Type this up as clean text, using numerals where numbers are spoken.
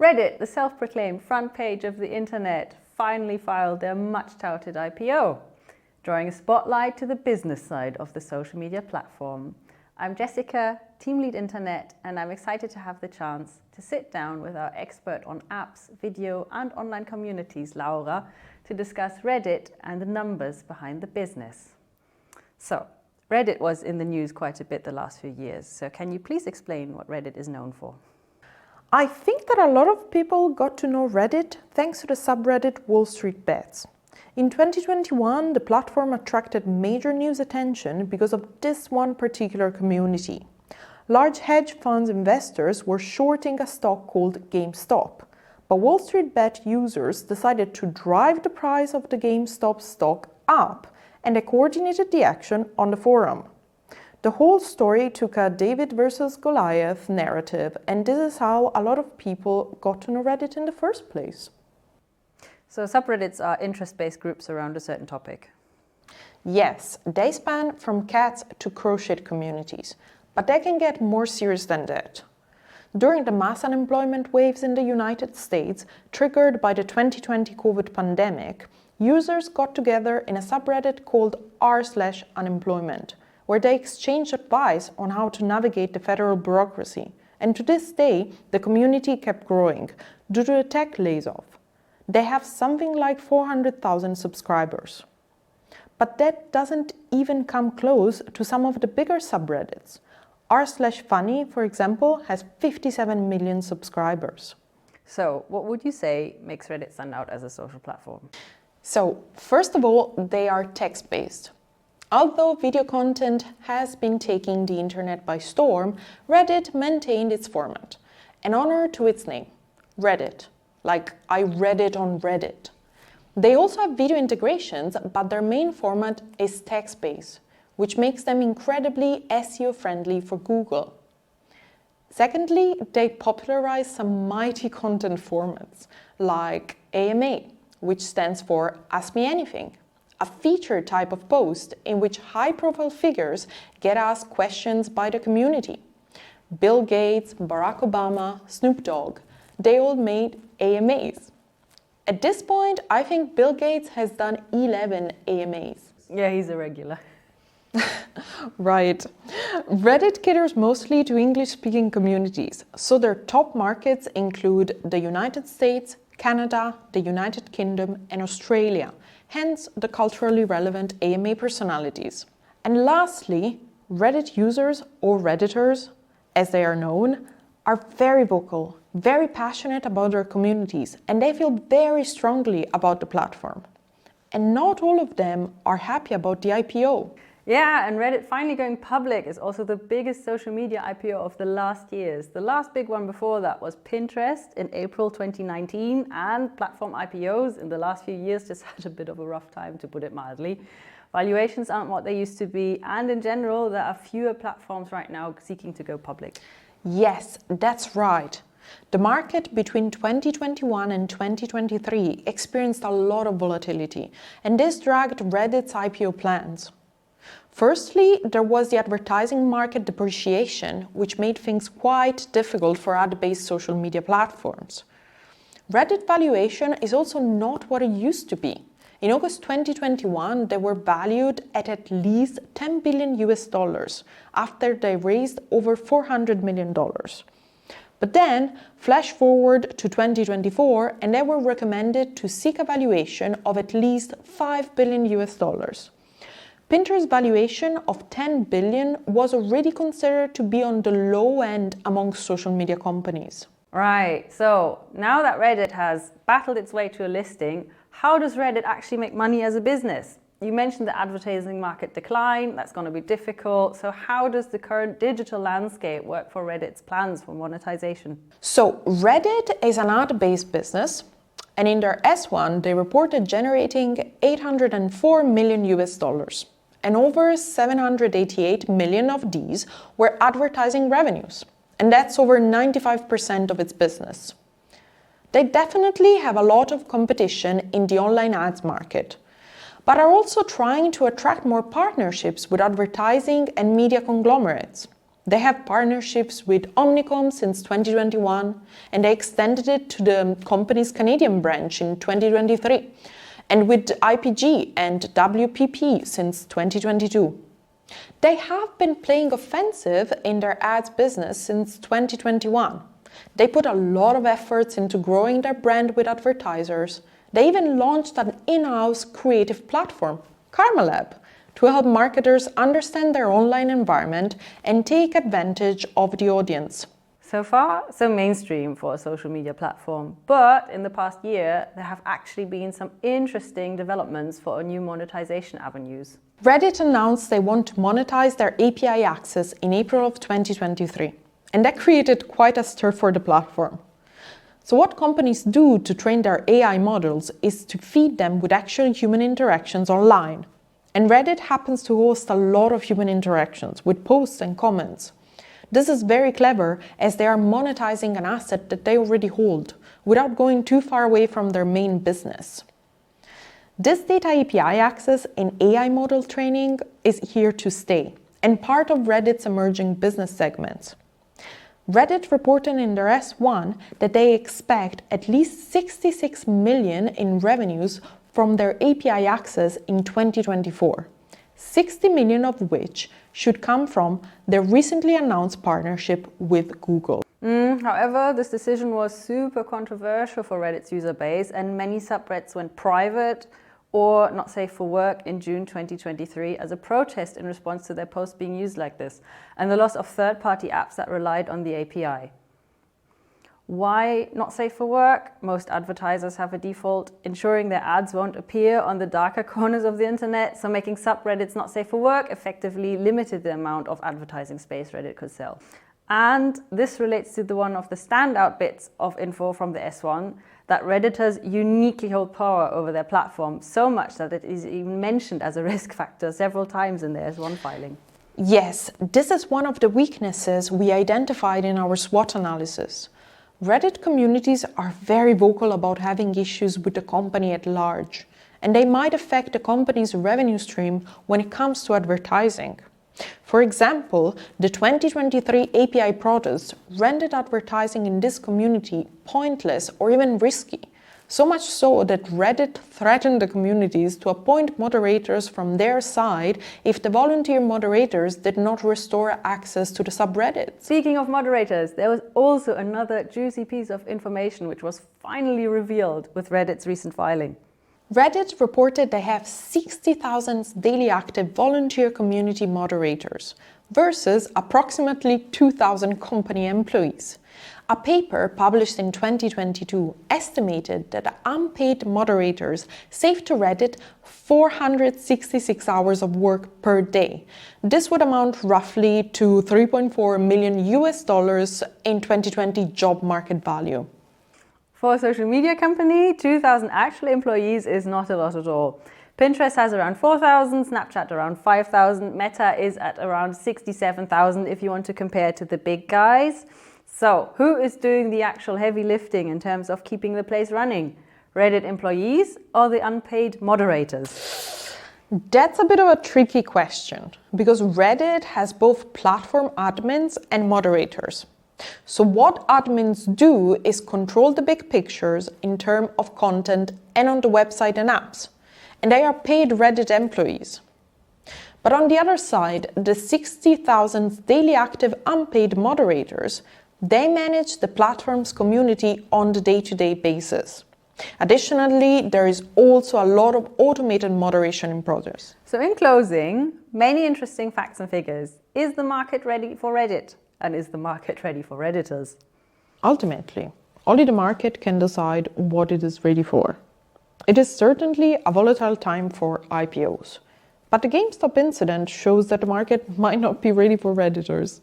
Reddit, the self-proclaimed front page of the internet, finally filed their much-touted IPO, drawing a spotlight to the business side of the social media platform. I'm Jessica, Team Lead Internet, and I'm excited to have the chance to sit down with our expert on apps, video, and online communities, Laura, to discuss Reddit and the numbers behind the business. So, Reddit was in the news quite a bit the last few years, so can you please explain what Reddit is known for? I think that a lot of people got to know Reddit thanks to the subreddit Wall Street Bets. In 2021, the platform attracted major news attention because of this one particular community. Large hedge funds investors were shorting a stock called GameStop, but Wall Street Bet users decided to drive the price of the GameStop stock up, and they coordinated the action on the forum. The whole story took a David versus Goliath narrative, and this is how a lot of people got to know Reddit in the first place. So subreddits are interest-based groups around a certain topic. Yes, they span from cats to crochet communities, but they can get more serious than that. During the mass unemployment waves in the United States, triggered by the 2020 COVID pandemic, users got together in a subreddit called r/unemployment, where they exchanged advice on how to navigate the federal bureaucracy. And to this day, the community kept growing due to the tech layoff. They have something like 400,000 subscribers. But that doesn't even come close to some of the bigger subreddits. r/funny, for example, has 57 million subscribers. So, what would you say makes Reddit stand out as a social platform? So, first of all, they are text-based. Although video content has been taking the internet by storm, Reddit maintained its format, an honor to its name, Reddit, like I read it on Reddit. They also have video integrations, but their main format is text-based, which makes them incredibly SEO-friendly for Google. Secondly, they popularize some mighty content formats, like AMA, which stands for Ask Me Anything, a feature type of post in which high-profile figures get asked questions by the community. Bill Gates, Barack Obama, Snoop Dogg, they all made AMAs. At this point, I think Bill Gates has done 11 AMAs. Yeah, he's a regular. Right. Reddit caters mostly to English-speaking communities, so their top markets include the United States, Canada, the United Kingdom, and Australia, hence the culturally relevant AMA personalities. And lastly, Reddit users, or Redditors, as they are known, are very vocal, very passionate about their communities, and they feel very strongly about the platform. And not all of them are happy about the IPO. Yeah, and Reddit finally going public is also the biggest social media IPO of the last years. The last big one before that was Pinterest in April 2019, and platform IPOs in the last few years just had a bit of a rough time, to put it mildly. Valuations aren't what they used to be, and in general, there are fewer platforms right now seeking to go public. Yes, that's right. The market between 2021 and 2023 experienced a lot of volatility, and this dragged Reddit's IPO plans. Firstly, there was the advertising market depreciation, which made things quite difficult for ad-based social media platforms. Reddit valuation is also not what it used to be. In August 2021, they were valued at least $10 billion after they raised over $400 million. But then, flash forward to 2024, and they were recommended to seek a valuation of at least $5 billion. Pinterest's valuation of $10 billion was already considered to be on the low end among social media companies. Right, so now that Reddit has battled its way to a listing, how does Reddit actually make money as a business? You mentioned the advertising market decline, that's going to be difficult. So how does the current digital landscape work for Reddit's plans for monetization? So Reddit is an ad-based business, and in their S1, they reported generating $804 million. And over 788 million of these were advertising revenues. And that's over 95% of its business. They definitely have a lot of competition in the online ads market, but are also trying to attract more partnerships with advertising and media conglomerates. They have partnerships with Omnicom since 2021, and they extended it to the company's Canadian branch in 2023, and with IPG and WPP since 2022. They have been playing offensive in their ads business since 2021. They put a lot of efforts into growing their brand with advertisers. They even launched an in-house creative platform, Karma Lab, to help marketers understand their online environment and take advantage of the audience. So far, so mainstream for a social media platform. But in the past year, there have actually been some interesting developments for new monetization avenues. Reddit announced they want to monetize their API access in April of 2023. And that created quite a stir for the platform. So what companies do to train their AI models is to feed them with actual human interactions online. And Reddit happens to host a lot of human interactions with posts and comments. This is very clever as they are monetizing an asset that they already hold without going too far away from their main business. This data API access in AI model training is here to stay and part of Reddit's emerging business segments. Reddit reported in their S1 that they expect at least 66 million in revenues from their API access in 2024, 60 million of which should come from their recently announced partnership with Google. However, this decision was super controversial for Reddit's user base, and many subreddits went private or not safe for work in June 2023 as a protest in response to their posts being used like this, and the loss of third-party apps that relied on the API. Why not safe for work? Most advertisers have a default, ensuring their ads won't appear on the darker corners of the internet, so making subreddits not safe for work effectively limited the amount of advertising space Reddit could sell. And this relates to one of the standout bits of info from the S1, that Redditors uniquely hold power over their platform, so much that it is even mentioned as a risk factor several times in the S1 filing. Yes, this is one of the weaknesses we identified in our SWOT analysis. Reddit communities are very vocal about having issues with the company at large, and they might affect the company's revenue stream when it comes to advertising. For example, the 2023 API protests rendered advertising in this community pointless or even risky, so much so that Reddit threatened the communities to appoint moderators from their side if the volunteer moderators did not restore access to the subreddit. Speaking of moderators, there was also another juicy piece of information which was finally revealed with Reddit's recent filing. Reddit reported they have 60,000 daily active volunteer community moderators versus approximately 2,000 company employees. A paper published in 2022 estimated that unpaid moderators saved to Reddit 466 hours of work per day. This would amount roughly to $3.4 million in 2020 job market value. For a social media company, 2,000 actual employees is not a lot at all. Pinterest has around 4,000, Snapchat around 5,000, Meta is at around 67,000 if you want to compare to the big guys. So, who is doing the actual heavy lifting in terms of keeping the place running? Reddit employees or the unpaid moderators? That's a bit of a tricky question because Reddit has both platform admins and moderators. So what admins do is control the big pictures in terms of content and on the website and apps, and they are paid Reddit employees. But on the other side, the 60,000 daily active unpaid moderators, they manage the platform's community on the day-to-day basis. Additionally, there is also a lot of automated moderation in progress. So in closing, many interesting facts and figures. Is the market ready for Reddit? And is the market ready for Redditors? Ultimately, only the market can decide what it is ready for. It is certainly a volatile time for IPOs, but the GameStop incident shows that the market might not be ready for Redditors.